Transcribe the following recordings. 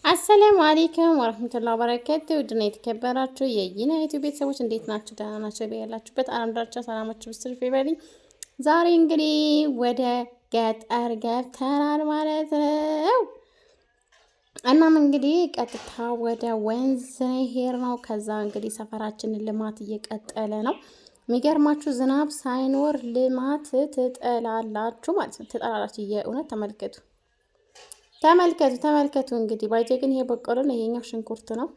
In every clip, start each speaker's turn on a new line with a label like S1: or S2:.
S1: አሰላሙ አለይኩም ወራህመቱላሂ ወበረካቱ። ውድና የተከበራችሁ የይና ዩቲዩብ ቤተሰቦች እንዴት ናችሁ? ደህና ናችሁ? በያላችሁበት ዓለም ዳርቻ ሰላማችሁ ብስትርፍ ይበልኝ። ዛሬ እንግዲህ ወደ ገጠር ገብተናል ማለት ነው። እናም እንግዲህ ቀጥታ ወደ ወንዝ ሄር ነው። ከዛ እንግዲህ ሰፈራችንን ልማት እየቀጠለ ነው። የሚገርማችሁ ዝናብ ሳይኖር ልማት ትጠላላችሁ ማለት ነው። ትጠላላችሁ። የእውነት ተመልከቱ እንግዲህ ባይቴ ግን ይሄ በቆሎ ነው። ይሄኛው ሽንኩርት ነው።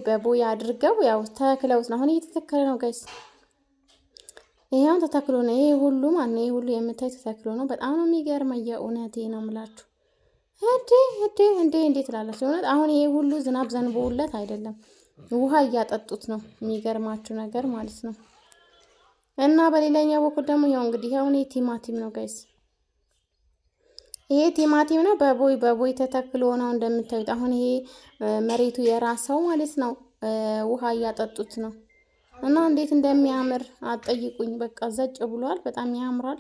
S1: በቦይ አድርገው ያው ተክለውት ነው። አሁን እየተተከለ ነው ጋይስ። ይሄው ተተክሎ ነው። ይሄ ሁሉ ይሄ ሁሉ የምታይ ተተክሎ ነው። በጣም ነው የሚገርመው። የእውነቴ ነው የምላችሁ። እንዴ ትላላችሁ? እውነት አሁን ይሄ ሁሉ ዝናብ ዘንቦለት አይደለም፣ ውሃ እያጠጡት ነው። የሚገርማችሁ ነገር ማለት ነው። እና በሌላኛው በኩል ደግሞ ያው እንግዲህ አሁን ይሄ ቲማቲም ነው ጋይስ። ይሄ ቲማቲም ነው። በቦይ ተተክሎ ነው እንደምታዩት። አሁን ይሄ መሬቱ የራሰው ማለት ነው። ውሃ እያጠጡት ነው። እና እንዴት እንደሚያምር አጠይቁኝ። በቃ ዘጭ ብሏል። በጣም ያምራል።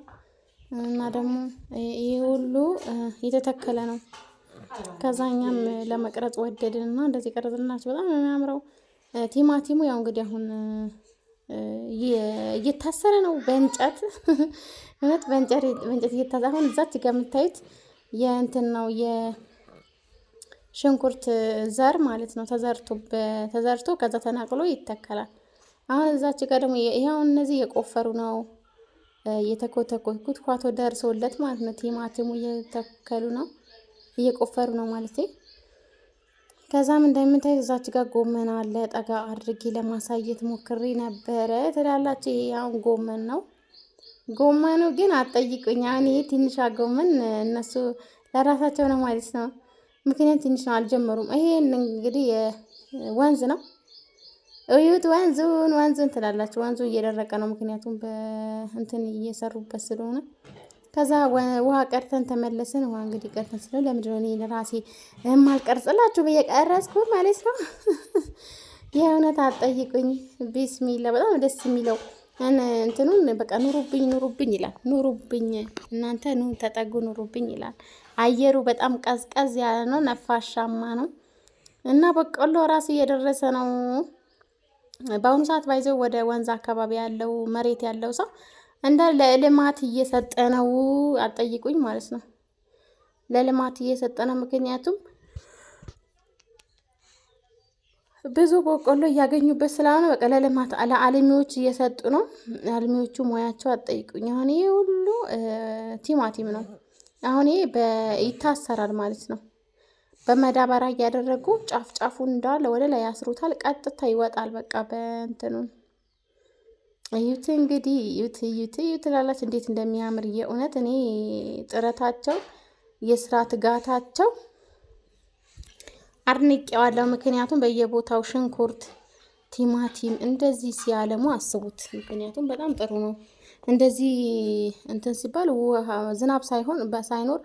S1: እና ደግሞ ይሄ ሁሉ የተተከለ ነው። ከዛኛም ለመቅረጽ ወደድንና እንደዚህ ቀረጽናችሁ። በጣም ነው የሚያምረው ቲማቲሙ። ያው እንግዲህ አሁን እየታሰረ ነው በእንጨት እውነት በእንጨት እየታሰረ። አሁን እዛች ጋር የምታዩት የእንትን ነው የሽንኩርት ዘር ማለት ነው። ተዘርቶ ከዛ ተናቅሎ ይተከላል። አሁን እዛች ጋር ደግሞ ይሄው እነዚህ እየቆፈሩ ነው። ኩትኳቶ ደርሶለት ማለት ነው። ቲማቲሙ እየተከሉ ነው፣ እየቆፈሩ ነው ማለት ነው። ከዛም እንደምታዩት እዛች ጋር ጎመን አለ። ጠጋ አድርጌ ለማሳየት ሞክሬ ነበረ ትላላችሁ። ይሄ አሁን ጎመን ነው። ጎመኑ ግን አትጠይቁኝ። አሁን ይሄ ትንሿ ጎመን እነሱ ለራሳቸው ነው ማለት ነው። ምክንያት ትንሽ ነው፣ አልጀመሩም። ይሄ እንግዲህ ወንዝ ነው። እዩት፣ ወንዙን ትላላችሁ። ወንዙ እየደረቀ ነው፣ ምክንያቱም በእንትን እየሰሩበት ስለሆነ። ከዛ ውሃ ቀርተን ተመለስን። ውሃ እንግዲህ ቀርተን ስለሆነ ለምንድን ነው እኔ ለራሴ የማልቀርጽላችሁ ብዬ ቀረጽኩ ማለት ነው። የእውነት አትጠይቁኝ። ቢስሚላ በጣም ደስ የሚለው እንትኑን በቃ ኑሩብኝ ይላል። ኑሩብኝ እናንተ ተጠጉ ኑሩብኝ ይላል። አየሩ በጣም ቀዝቀዝ ያለ ነው፣ ነፋሻማ ነው። እና በቆሎ ራሱ እየደረሰ ነው። በአሁኑ ሰዓት ባይዘው ወደ ወንዝ አካባቢ ያለው መሬት ያለው ሰው እንዳለ ለልማት እየሰጠ ነው። አትጠይቁኝ ማለት ነው። ለልማት እየሰጠ ነው። ምክንያቱም ብዙ በቆሎ እያገኙበት ስለሆነ በቃ ለልማት ለአልሚዎች እየሰጡ ነው። አልሚዎቹ ሙያቸው አትጠይቁኝ። አሁን ይሄ ሁሉ ቲማቲም ነው። አሁን ይሄ ይታሰራል ማለት ነው። በመዳበሪያ እያደረጉ ጫፉን እንዳለ ወደ ላይ ያስሩታል። ቀጥታ ይወጣል። በቃ በእንትኑ እዩት እንግዲህ እዩት ላላችሁ እንዴት እንደሚያምር የእውነት እኔ ጥረታቸው የስራ ትጋታቸው አድንቄዋለሁ። ምክንያቱም በየቦታው ሽንኩርት፣ ቲማቲም እንደዚህ ሲያለሙ አስቡት። ምክንያቱም በጣም ጥሩ ነው። እንደዚህ እንትን ሲባል ውሃ ዝናብ ሳይኖር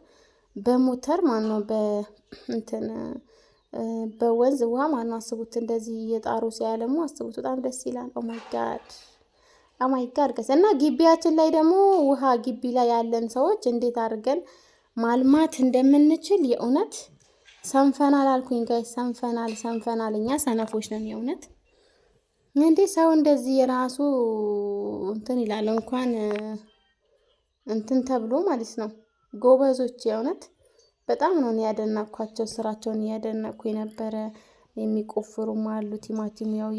S1: በሞተር ማነው በወንዝ ውሃ ማነው አስቡት። እንደዚህ እየጣሩ ሲያለሙ አስቡት። በጣም ደስ ይላል። ኦማይ ጋድ ገስ እና ግቢያችን ላይ ደግሞ ውሃ ግቢ ላይ ያለን ሰዎች እንዴት አድርገን ማልማት እንደምንችል የእውነት ሰንፈናል አልኩኝ ጋይስ። ሰንፈናል። እኛ ሰነፎች ነን የእውነት። እንዴ ሰው እንደዚህ የራሱ እንትን ይላል እንኳን እንትን ተብሎ ማለት ነው። ጎበዞች የእውነት በጣም ነው ያደነኳቸው። ስራቸውን እያደነኩ የነበረ። የሚቆፍሩም አሉ። ቲማቲም ያው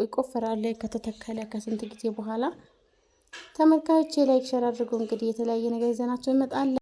S1: ይቆፍራል ከተተከለ ከስንት ጊዜ በኋላ። ተመልካቾቼ ላይክ ሸር አድርጉ። እንግዲህ የተለያየ ነገር ይዘናቸው እንመጣለን።